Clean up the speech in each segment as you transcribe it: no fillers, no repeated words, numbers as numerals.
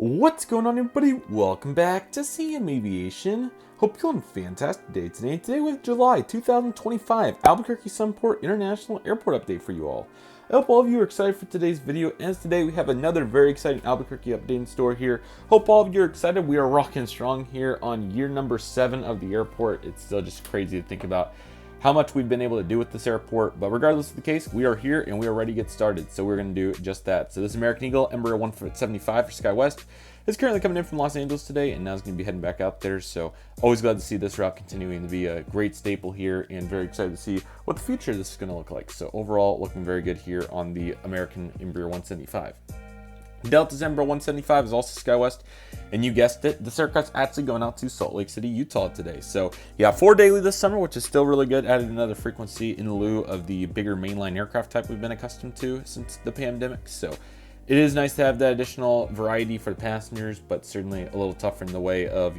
What's going on, everybody? Welcome back to Aviation. Hope you're having a fantastic day today. Today was July 2025 Albuquerque Sunport International Airport update for you all. I hope all of you are excited for today's video, as today we have another very exciting Albuquerque update in store here. Hope all of you are excited. We are rocking strong here on year number 7 of the airport. It's still just crazy to think about how much we've been able to do with this airport, but regardless of the case, we are here and we are ready to get started, so we're going to do just that. So this American Eagle Embraer 175 for SkyWest is currently coming in from Los Angeles today, and now it's going to be heading back out there, so always glad to see this route continuing to be a great staple here, and very excited to see what the future of this is going to look like. So overall, looking very good here on the American Embraer 175. Delta's Embraer 175 is also SkyWest, and you guessed it, this aircraft's actually going out to Salt Lake City, Utah today. So yeah, 4 daily this summer, which is still really good. Added another frequency in lieu of the bigger mainline aircraft type we've been accustomed to since the pandemic. So it is nice to have that additional variety for the passengers, but certainly a little tougher in the way of,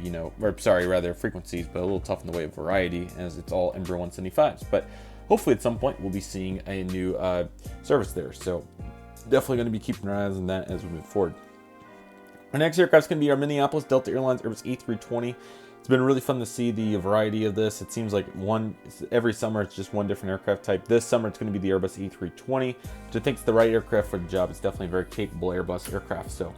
frequencies, but a little tough in the way of variety, as it's all Embraer 175s. But hopefully at some point we'll be seeing a new service there. So definitely going to be keeping our eyes on that as we move forward. Our next aircraft is going to be our Minneapolis Delta Airlines Airbus A320. It's been really fun to see the variety of this. It seems like every summer it's just one different aircraft type. This summer it's going to be the Airbus A320, which I think is the right aircraft for the job. It's definitely a very capable Airbus aircraft. So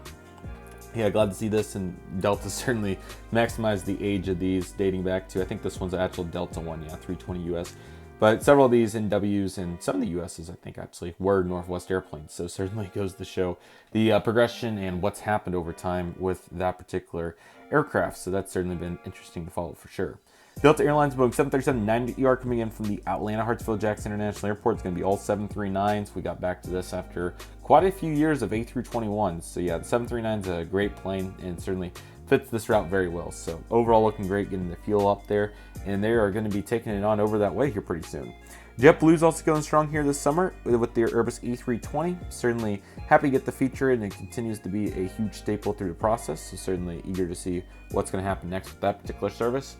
yeah, glad to see this, and Delta certainly maximized the age of these, dating back to, I think this one's an actual Delta one, yeah, 320 US. But several of these NWs and some of the USs, I think, actually were Northwest airplanes. So certainly goes to show the progression and what's happened over time with that particular aircraft. So that's certainly been interesting to follow for sure. Delta Airlines Boeing 737-900ER coming in from the Atlanta Hartsfield-Jackson International Airport. It's going to be all 739s. We got back to this after quite a few years of A321s. So yeah, the 739 is a great plane and certainly fits this route very well. So overall looking great, getting the fuel up there, and they are going to be taking it on over that way here pretty soon. JetBlue's also going strong here this summer with their Airbus A320. Certainly happy to get the feature, and it continues to be a huge staple through the process. So certainly eager to see what's going to happen next with that particular service.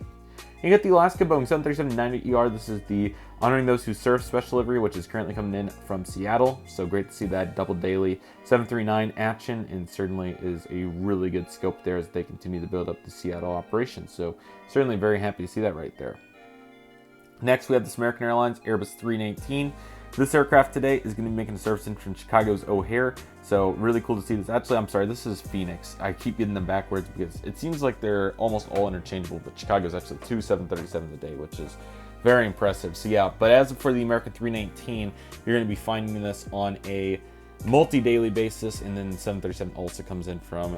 You get the Alaska Boeing 737-900ER. This is the Honoring Those Who Serve special livery, which is currently coming in from Seattle. So great to see that double daily 739 action, and certainly is a really good scope there as they continue to build up the Seattle operation. So certainly very happy to see that right there. Next, we have this American Airlines Airbus 319. This aircraft today is going to be making a service in from Chicago's O'Hare. So really cool to see this. Actually, I'm sorry, this is Phoenix. I keep getting them backwards because it seems like they're almost all interchangeable, but Chicago's actually 2 737s a day, which is very impressive. So yeah, but as for the American 319, you're going to be finding this on a multi-daily basis, and then the 737 also comes in from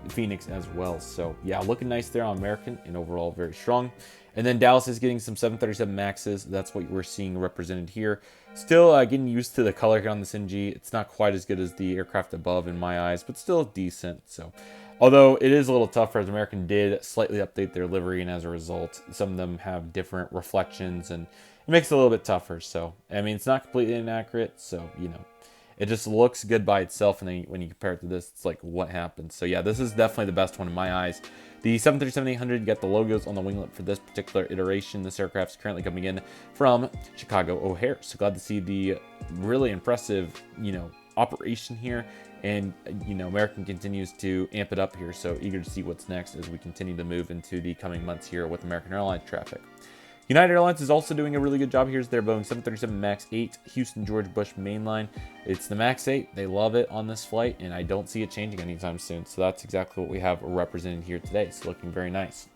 Phoenix as well. So yeah, looking nice there on American, and overall very strong. And then Dallas is getting some 737 Maxes. That's what we're seeing represented here. Still getting used to the color here on this NG. It's not quite as good as the aircraft above in my eyes, but still decent. So, although it is a little tougher, as American did slightly update their livery, and as a result, some of them have different reflections, and it makes it a little bit tougher. So, I mean, it's not completely inaccurate. So, you know, it just looks good by itself, and then when you compare it to this, it's like, what happened? So yeah, this is definitely the best one in my eyes. The 737-800 got the logos on the winglet for this particular iteration. This aircraft is currently coming in from Chicago O'Hare. So glad to see the really impressive, operation here. And, American continues to amp it up here. So eager to see what's next as we continue to move into the coming months here with American Airlines traffic. United Airlines is also doing a really good job here. It's their Boeing 737 MAX 8 Houston George Bush mainline. It's the MAX 8. They love it on this flight, and I don't see it changing anytime soon. So that's exactly what we have represented here today. It's looking very nice.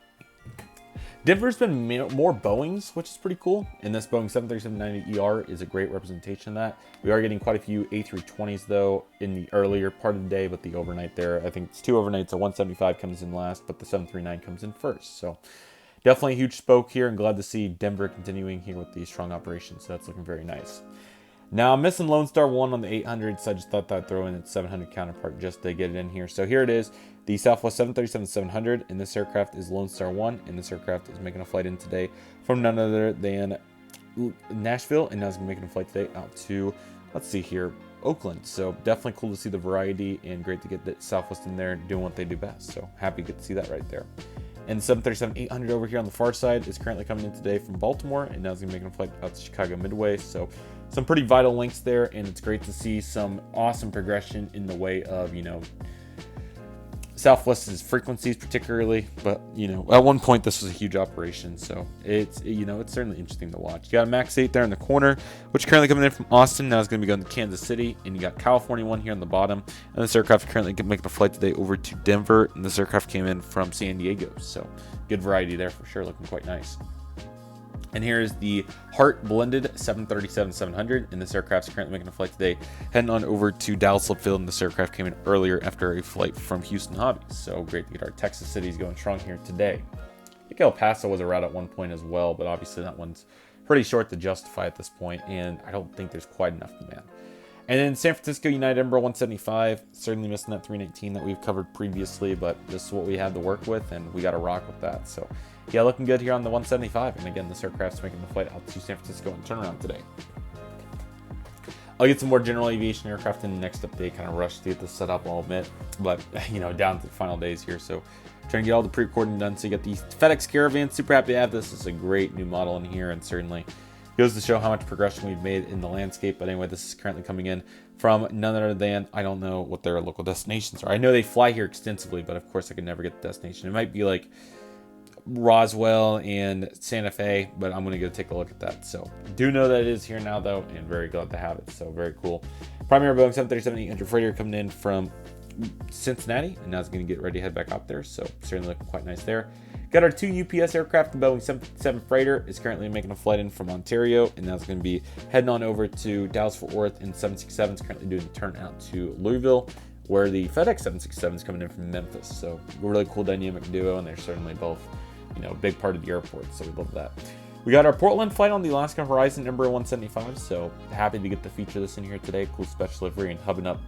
Denver's been more Boeings, which is pretty cool. And this Boeing 737-900ER is a great representation of that. We are getting quite a few A320s, though, in the earlier part of the day, but the overnight there, I think it's 2 overnights. So 175 comes in last, but the 739 comes in first. So definitely a huge spoke here, and glad to see Denver continuing here with these strong operations. So that's looking very nice. Now, I'm missing Lone Star 1 on the 800, so I just thought I'd throw in its 700 counterpart just to get it in here. So here it is, the Southwest 737-700, and this aircraft is Lone Star 1, and this aircraft is making a flight in today from none other than Nashville, and now it's making a flight today out to, let's see here, Oakland. So definitely cool to see the variety, and great to get the Southwest in there doing what they do best. So happy to get to see that right there. And the 737-800 over here on the far side is currently coming in today from Baltimore, and now it's going to be making a flight out to Chicago Midway. So some pretty vital links there, and it's great to see some awesome progression in the way of, Southwest's frequencies particularly, but at one point this was a huge operation, so it's it's certainly interesting to watch. You got a Max 8 there in the corner, which currently coming in from Austin. Now is going to be going to Kansas City, and you got California 1 here on the bottom. And this aircraft currently making a flight today over to Denver, and this aircraft came in from San Diego, so good variety there for sure, looking quite nice. And here is the Heart blended 737-700, and this aircraft's currently making a flight today, heading on over to Dallas Love Field, and this aircraft came in earlier after a flight from Houston Hobbies. So great to get our Texas cities going strong here today. I think El Paso was a route at one point as well, but obviously that one's pretty short to justify at this point, and I don't think there's quite enough demand. And then San Francisco United Embraer 175, certainly missing that 319 that we've covered previously, but this is what we had to work with, and we got to rock with that. So yeah, looking good here on the 175. And again, this aircraft's making the flight out to San Francisco and turnaround today. I'll get some more general aviation aircraft in the next update. Kind of rushed to get this set up, I'll admit, but down to the final days here. So trying to get all the pre-recording done. So you got the FedEx Caravan. Super happy to have this. It's a great new model in here, and certainly goes to show how much progression we've made in the landscape. But anyway, this is currently coming in from none other than, I don't know what their local destinations are. I know they fly here extensively, but of course I could never get the destination. It might be like Roswell and Santa Fe, but I'm going to go take a look at that. So do know that it is here now, though, and very glad to have it. So very cool. Primary Boeing 737-800 freighter coming in from Cincinnati, and now it's going to get ready to head back up there. So certainly looking quite nice there. Got our 2 UPS aircraft. The Boeing 757 freighter is currently making a flight in from Ontario, and now it's going to be heading on over to Dallas-Fort Worth, and 767 is currently doing the turn out to Louisville, where the FedEx 767 is coming in from Memphis. So a really cool dynamic duo, and they're certainly both a big part of the airport, so we love that. We got our Portland flight on the Alaska Horizon Embraer 175, so happy to get to feature this in here today. Cool special livery and hubbing up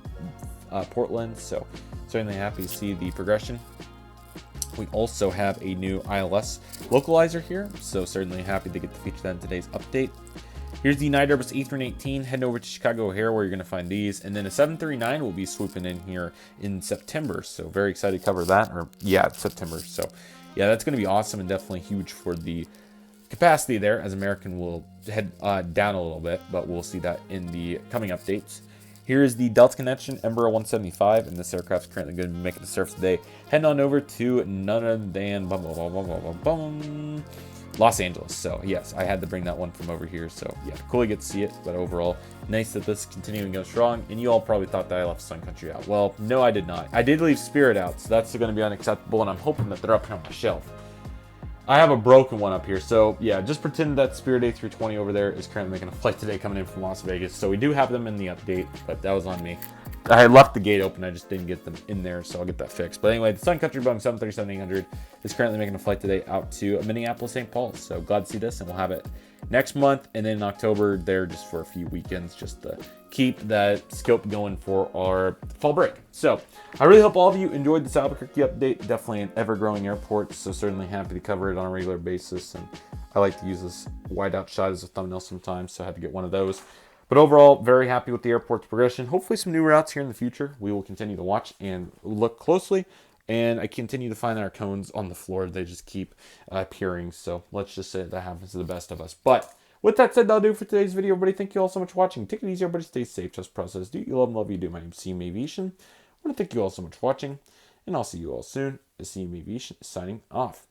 Portland, so certainly happy to see the progression. We also have a new ILS localizer here, so certainly happy to get to feature that in today's update. Here's the United Airbus A318 heading over to Chicago O'Hare, where you're going to find these, and then a 739 will be swooping in here in September, so very excited to cover that, September, so yeah, that's going to be awesome and definitely huge for the capacity there, as American will head down a little bit, but we'll see that in the coming updates. Here is the Delta Connection Embraer 175, and this aircraft is currently going to be making the surface today, heading on over to none other than Los Angeles. So yes, I had to bring that one from over here. So yeah, cool to get to see it, but overall, nice that this is continuing to go strong. And you all probably thought that I left Sun Country out. Well, no, I did not. I did leave Spirit out, so that's going to be unacceptable, and I'm hoping that they're up here on my shelf. I have a broken one up here, so yeah, just pretend that Spirit A320 over there is currently making a flight today coming in from Las Vegas. So we do have them in the update, but that was on me. I had left the gate open, I just didn't get them in there, so I'll get that fixed. But anyway, the Sun Country Boeing 737-800 is currently making a flight today out to Minneapolis, St. Paul. So glad to see this, and we'll have it next month, and then in October there just for a few weekends, just to keep that scope going for our fall break. So I really hope all of you enjoyed this Albuquerque update. Definitely an ever-growing airport, so certainly happy to cover it on a regular basis, and I like to use this wide out shot as a thumbnail sometimes, so I had to get one of those. But overall, very happy with the airport's progression. Hopefully some new routes here in the future. We will continue to watch and look closely. And I continue to find our cones on the floor. They just keep appearing. So let's just say that happens to the best of us. But with that said, that'll do for today's video, everybody. Thank you all so much for watching. Take it easy, everybody. Stay safe. Trust process. Do you love and love you do. My name's CM Aviation. I want to thank you all so much for watching. And I'll see you all soon. CM Aviation is signing off.